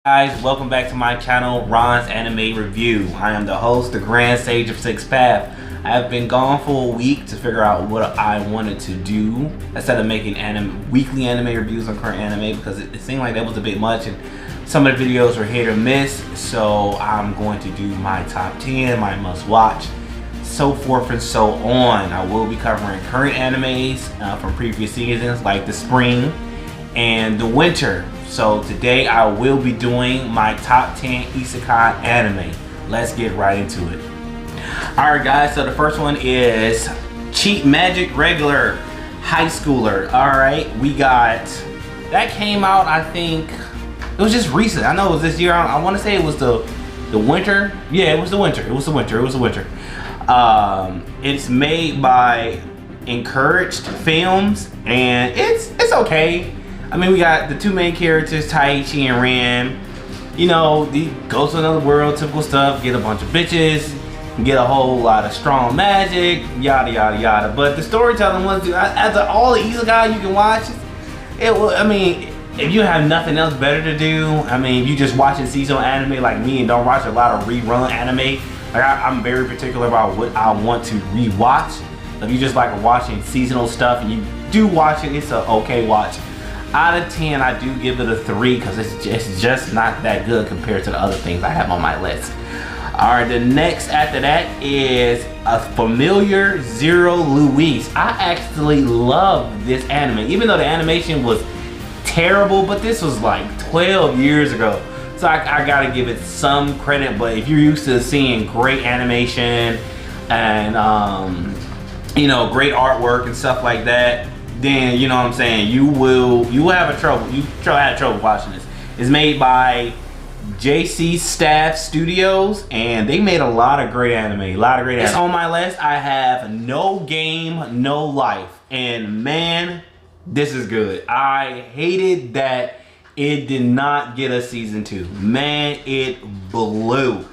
Guys, welcome back to my channel, Ron's Anime Review. I am the host, the Grand Sage of Sixth Path. I have been gone for a week to figure out what I wanted to do instead of making weekly anime reviews on current anime, because it seemed like that was a bit much and some of the videos were hit or miss. So I'm going to do my top 10, my must watch, so forth and so on. I will be covering current animes from previous seasons, like the spring and the winter. So today I will be doing my top 10 isekai anime. Let's get right into it. Alright guys, so the first one is Cheap Magic Regular High Schooler. Alright, we got, that came out, I think, it was just recent. I know it was this year. I want to say it was the winter. Yeah, it was the winter. It's made by Encouraged Films, and it's okay. I mean, we got the two main characters, Taichi and Ran. You know, he goes to another world, typical stuff, get a bunch of bitches, get a whole lot of strong magic, yada yada yada. But the storytelling was, after all the isekai you can watch, I mean, if you have nothing else better to do, I mean, if you just watching seasonal anime like me and don't watch a lot of rerun anime, like I'm very particular about what I want to rewatch. If you just like watching seasonal stuff and you do watch it, it's a okay watch. Out of 10, I do give it a 3 because it's just not that good compared to the other things I have on my list. Alright, the next after that is a familiar Zero Luis. I actually love this anime, even though the animation was terrible, but this was like 12 years ago. So I gotta give it some credit, but if you're used to seeing great animation and you know, great artwork and stuff like that, then you know what I'm saying, you will have trouble watching this. It's made by JC Staff Studios, and they made a lot of great anime. It's on my list. I have No Game, No Life, and man, this is good. I hated that it did not get a season 2. Man, it blew.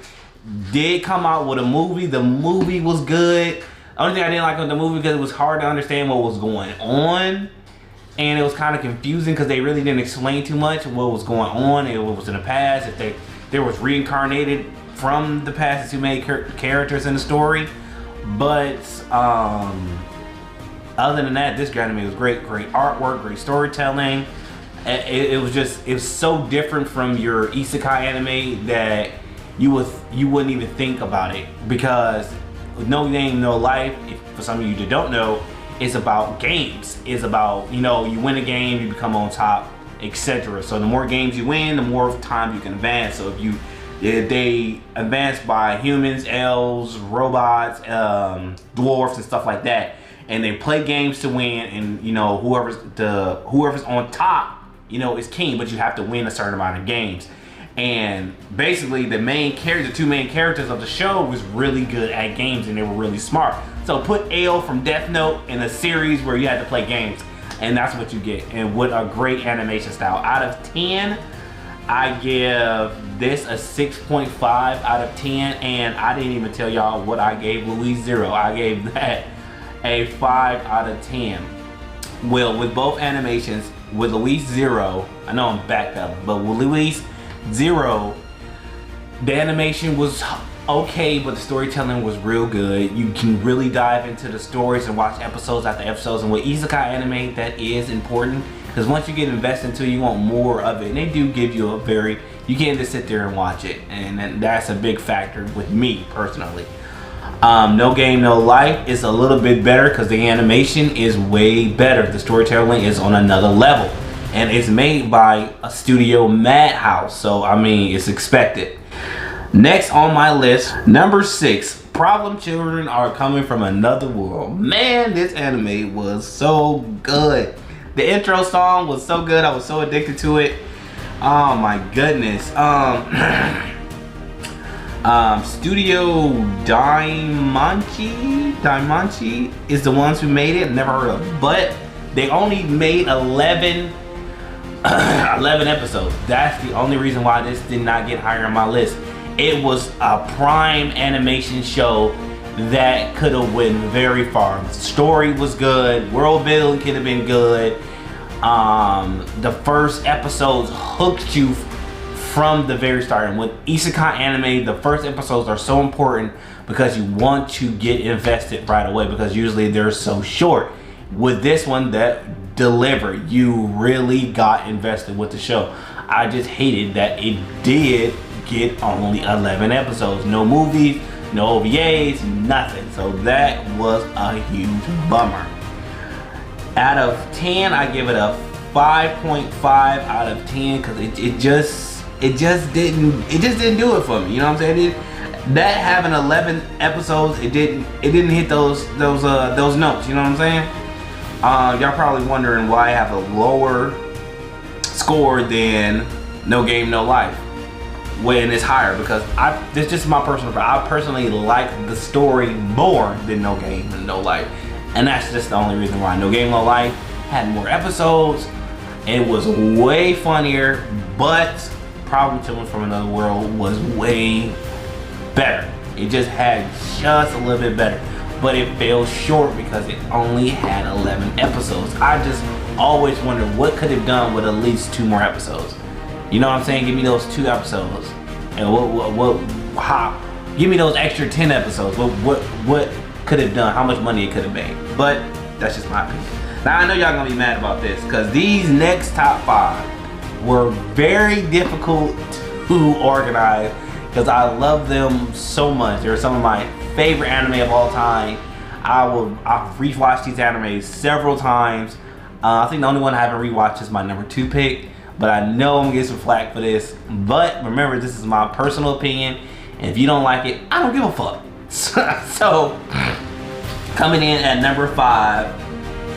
Did come out with a movie. The movie was good. The only thing I didn't like with the movie because it was hard to understand what was going on, and it was kind of confusing because they really didn't explain too much what was going on and what was in the past. If there was reincarnated from the past as two main characters in the story, but other than that, this anime was great artwork, great storytelling. It was so different from your isekai anime that you wouldn't even think about it, because No Game, No Life, for some of you that don't know, it's about games. It's about, you know, you win a game, you become on top, etc. So the more games you win, the more time you can advance. So if they advance by humans, elves, robots, dwarfs, and stuff like that, and they play games to win, and you know, whoever's on top, you know, is king, but you have to win a certain amount of games. And basically the two main characters of the show was really good at games, and they were really smart. So put Ale from Death Note in a series where you had to play games, and that's what you get. And what a great animation style. Out of 10, I give this a 6.5 out of 10, and I didn't even tell y'all what I gave Luis Zero. I gave that a 5 out of 10. Well, with both animations, with Luis Zero, I know I'm backed up, but with Luis Zero, the animation was okay, but the storytelling was real good. You can really dive into the stories and watch episodes after episodes. And with isekai anime, that is important, because once you get invested into it, you want more of it. And they do give you you can't just sit there and watch it, and that's a big factor with me personally. No Game, No Life is a little bit better because the animation is way better. The storytelling is on another level. And it's made by a studio, Madhouse, so I mean, it's expected. Next on my list, number 6, Problem Children Are Coming From Another World. Man, this anime was so good. The intro song was so good. I was so addicted to it. Oh my goodness. Studio Daimanchi is the ones who made it. Never heard of it, but they only made 11 episodes. That's the only reason why this did not get higher on my list. It was a prime animation show that could have went very far. The story was good, world building could have been good. The first episodes hooked you from the very start. And with isekai anime, the first episodes are so important because you want to get invested right away, because usually they're so short. With this one, that delivered, you really got invested with the show. I just hated that it did get only 11 episodes, no movies, no OVAs, nothing. So that was a huge bummer. Out of 10, I give it a 5.5 out of 10 because it just didn't do it for me. You know what I'm saying? That having 11 episodes, it didn't hit those notes. You know what I'm saying? Y'all probably wondering why I have a lower score than No Game No Life when it's higher, because this is just my personal. I personally like the story more than No Game No Life, and that's just the only reason why. No Game No Life had more episodes. It was way funnier, but Problem Children from Another World was way better. It just had just a little bit better, but it fell short because it only had 11 episodes. I just always wondered what could have done with at least 2 more episodes. You know what I'm saying? Give me those 2 episodes, and give me those extra 10 episodes. What could have done? How much money it could have made? But that's just my opinion. Now I know y'all gonna be mad about this because these next top 5 were very difficult to organize because I love them so much. They're some of my favorite anime of all time. I've rewatched these animes several times. I think the only one I haven't rewatched is my number 2 pick, but I know I'm gonna get some flack for this. But remember, this is my personal opinion, and if you don't like it, I don't give a fuck. So coming in at number 5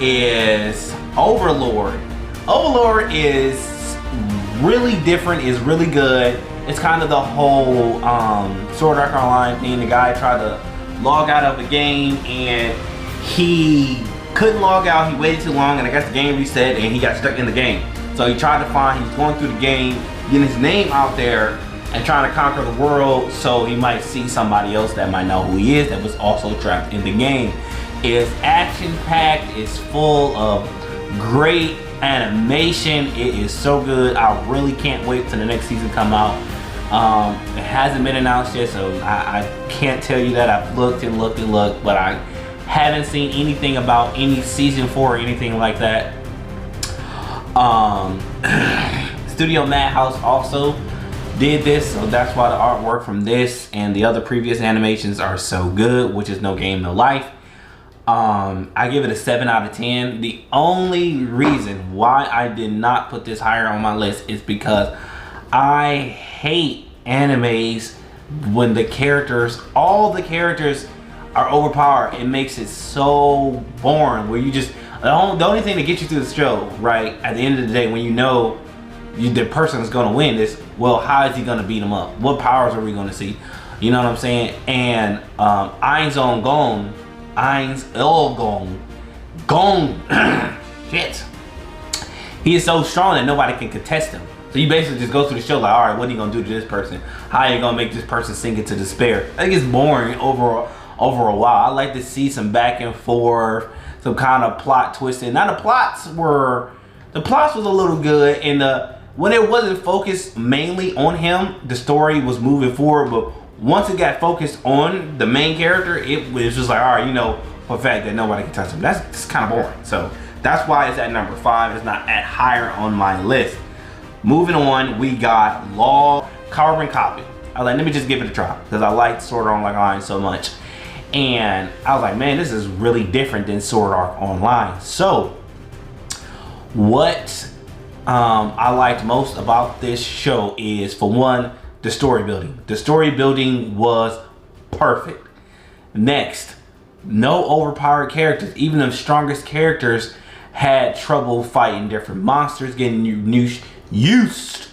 is Overlord. Overlord is really different, is really good. It's kind of the whole Sword Art Online thing. The guy tried to log out of the game and he couldn't log out. He waited too long and I guess the game reset and he got stuck in the game. So he tried to he's going through the game, getting his name out there and trying to conquer the world so he might see somebody else that might know who he is that was also trapped in the game. It's action-packed, it's full of great animation. It is so good. I really can't wait till the next season come out. It hasn't been announced yet, so I can't tell you that. I've looked and looked and looked, but I haven't seen anything about any season 4 or anything like that. Studio Madhouse also did this, so that's why the artwork from this and the other previous animations are so good, which is No Game No Life. I give it a 7 out of 10. The only reason why I did not put this higher on my list is because I hate animes when all the characters are overpowered. It makes it so boring where you just, the only thing that gets you through the show, right, at the end of the day, when you know the person is going to win is, well, how is he going to beat him up? What powers are we going to see? You know what I'm saying? And Gong, shit. He is so strong that nobody can contest him. So you basically just go through the show like, all right, what are you gonna do to this person? How are you gonna make this person sink into despair? I think it's boring over a while. I like to see some back and forth, some kind of plot twisting. Now the plots was a little good, and when it wasn't focused mainly on him, the story was moving forward. But once it got focused on the main character, it was just like, all right, you know for a fact that nobody can touch him. That's just kind of boring. So that's why it's at number 5. It's not at higher on my list. Moving on, we got Carbon Copy. I was like, let me just give it a try because I liked Sword Art Online so much. And I was like, man, this is really different than Sword Art Online. So what I liked most about this show is, for one, the story building. The story building was perfect. Next, no overpowered characters. Even the strongest characters had trouble fighting different monsters, getting used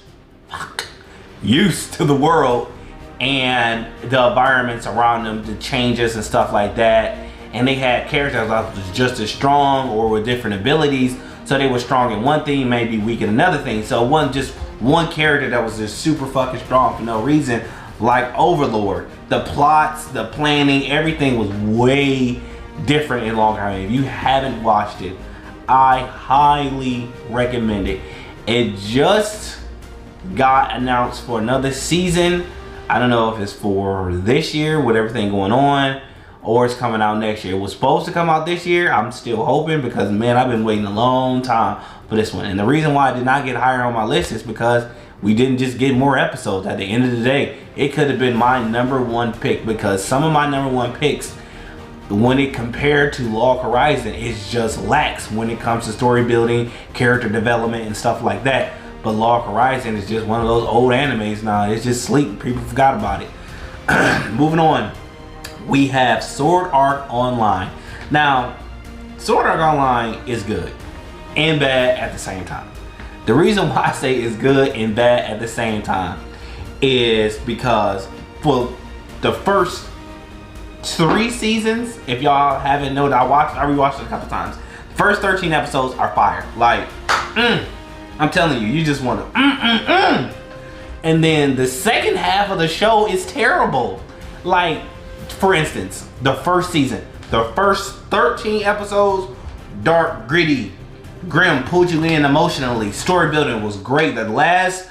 to the world and the environments around them, the changes and stuff like that. And they had characters that was just as strong or with different abilities. So they were strong in one thing, maybe weak in another thing. So it wasn't just one character that was just super fucking strong for no reason, like Overlord. The plots, the planning, everything was way different in Long Halloween. If you haven't watched it, I highly recommend it. It just got announced for another season. I don't know if it's for this year with everything going on, or it's coming out next year. It was supposed to come out this year. I'm still hoping, because man, I've been waiting a long time for this one. And the reason why I did not get higher on my list is because we didn't just get more episodes. At the end of the day, it could have been my #1 pick, because some of my #1 picks, when it compared to Log Horizon, is just lax when it comes to story building, character development, and stuff like that. But Log Horizon is just one of those old animes now. It's just sleep. People forgot about it. Moving on, we have Sword Art Online. Now, Sword Art Online is good and bad at the same time. The reason why I say it's good and bad at the same time is because for the first 3 seasons, if y'all haven't known, I rewatched it a couple times. The first 13 episodes are fire. Like, I'm telling you, you just want to And then the second half of the show is terrible. Like, for instance, the first season, the first 13 episodes, dark, gritty, grim, pulled you in emotionally. Story building was great. The last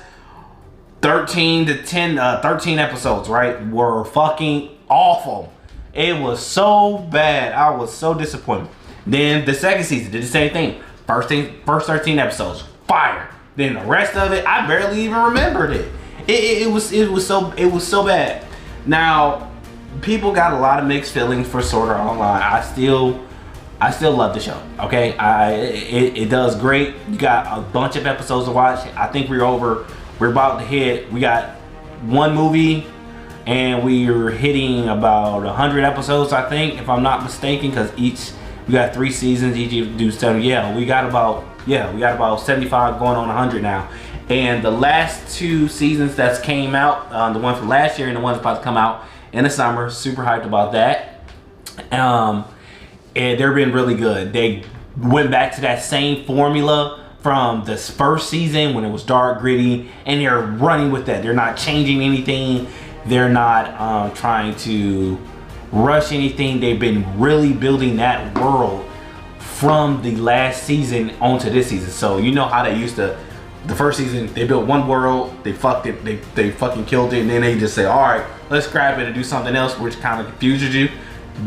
13 episodes, right, were fucking awful. It was so bad. I was so disappointed. Then the second season did the same thing. First 13 episodes, fire. Then the rest of it, I barely even remembered it. It was so bad. Now, people got a lot of mixed feelings for Sword Art Online. I still love the show. Okay, it does great. You got a bunch of episodes to watch. I think we're about to hit. We got 1 movie, and we're hitting about 100 episodes, I think, if I'm not mistaken, because we got 3 seasons. Each do 7. Yeah, we got about 75 going on 100 now. And the last 2 seasons that's came out, the one from last year and the one that's about to come out in the summer, super hyped about that. And they've been really good. They went back to that same formula from this first season when it was dark, gritty, and they're running with that. They're not changing anything. They're not trying to rush anything. They've been really building that world from the last season onto this season. So you know how they used to, the first season, they built one world, they fucked it, they fucking killed it, and then they just say, all right, let's scrap it and do something else, which kind of confuses you.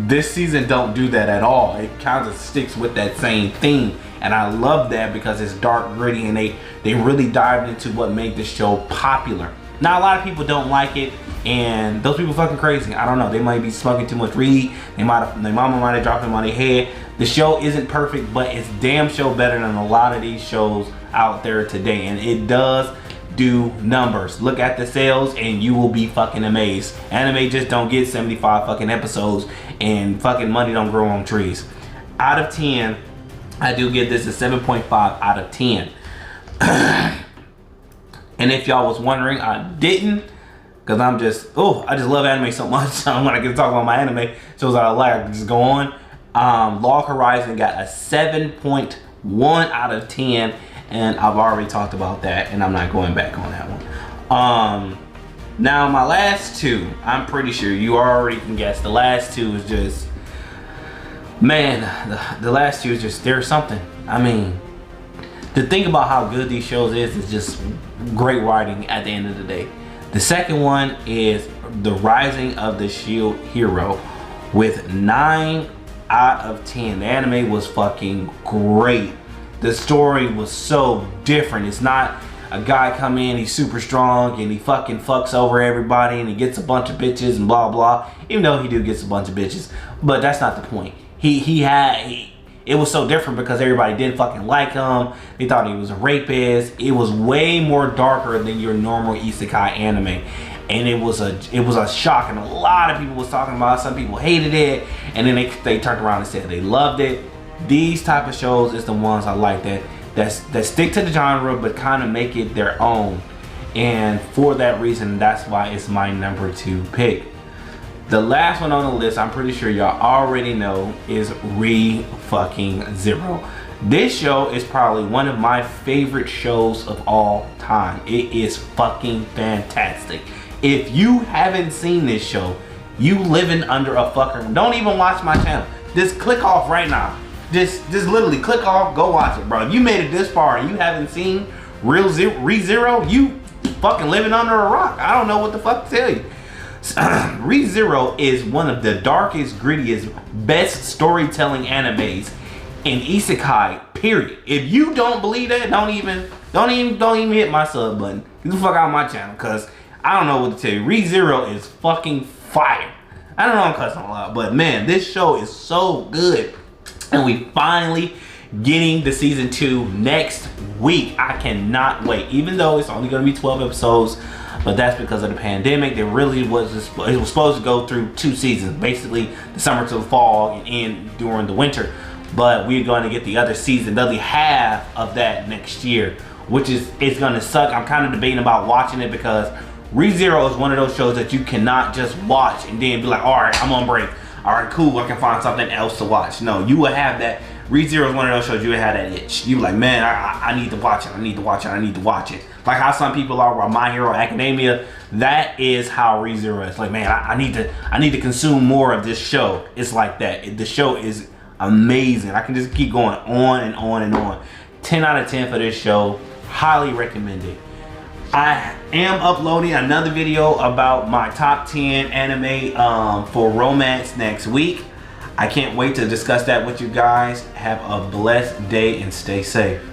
This season don't do that at all. It kind of sticks with that same theme, and I love that because it's dark, gritty, and they really dived into what made this show popular. Now, a lot of people don't like it, and those people fucking crazy. I don't know. They might be smoking too much weed. Their mama might have dropped them on their head. The show isn't perfect, but it's damn show better than a lot of these shows out there today, and it does do numbers. Look at the sales, and you will be fucking amazed. Anime just don't get 75 fucking episodes, and fucking money don't grow on trees. Out of 10, I do give this a 7.5 out of 10. And if y'all was wondering, I didn't, because I just love anime so much. So when I get to talk about my anime shows I like, I can just go on. Log Horizon got a 7.1 out of 10, and I've already talked about that, and I'm not going back on that one. Now my last 2, I'm pretty sure you already can guess. The last 2 is just, man, the last 2 is just, there's something. I mean, the thing about how good these shows is just great writing at the end of the day. The second one is The Rising of the Shield Hero with 9 out of 10. The anime was fucking great. The story was so different. It's not a guy come in, he's super strong, and he fucking fucks over everybody, and he gets a bunch of bitches and blah blah. Even though he do gets a bunch of bitches, but that's not the point. It was so different because everybody didn't fucking like him. They thought he was a rapist. It was way more darker than your normal isekai anime. And it was a shock, and a lot of people was talking about it. Some people hated it, and then they turned around and said they loved it. These type of shows is the ones I like, that stick to the genre but kind of make it their own. And for that reason, that's why it's my number 2 pick. The last one on the list, I'm pretty sure y'all already know, is Re-fucking-Zero. This show is probably one of my favorite shows of all time. It is fucking fantastic. If you haven't seen this show, you living under a fucker. Don't even watch my channel. Just click off right now. Just literally click off, go watch it, bro. If you made it this far and you haven't seen Re-Zero, you fucking living under a rock. I don't know what the fuck to tell you. ReZero is one of the darkest, grittiest, best storytelling animes in isekai, period. If you don't believe that, don't even hit my sub button. Get the fuck out of my channel, cause I don't know what to tell you. ReZero is fucking fire. I don't know, I'm cussing a lot, but man, this show is so good. And we finally getting the season 2 next week. I cannot wait, even though it's only gonna be 12 episodes, but that's because of the pandemic. It really was, it was supposed to go through 2 seasons, basically the summer to the fall and end during the winter. But we're going to get the other season, the other half of that next year, which is, it's gonna suck. I'm kind of debating about watching it because ReZero is one of those shows that you cannot just watch and then be like, all right, I'm on break. All right, cool, I can find something else to watch. No, you will have that. ReZero is one of those shows you will have that itch. You like, man, I need to watch it. I need to watch it. I need to watch it. Like how some people are with My Hero Academia. That is how ReZero is. Like, man, I need to consume more of this show. It's like that. The show is amazing. I can just keep going on and on and on. 10 out of 10 for this show. Highly recommended. I am uploading another video about my top 10 anime for romance next week. I can't wait to discuss that with you guys. Have a blessed day and stay safe.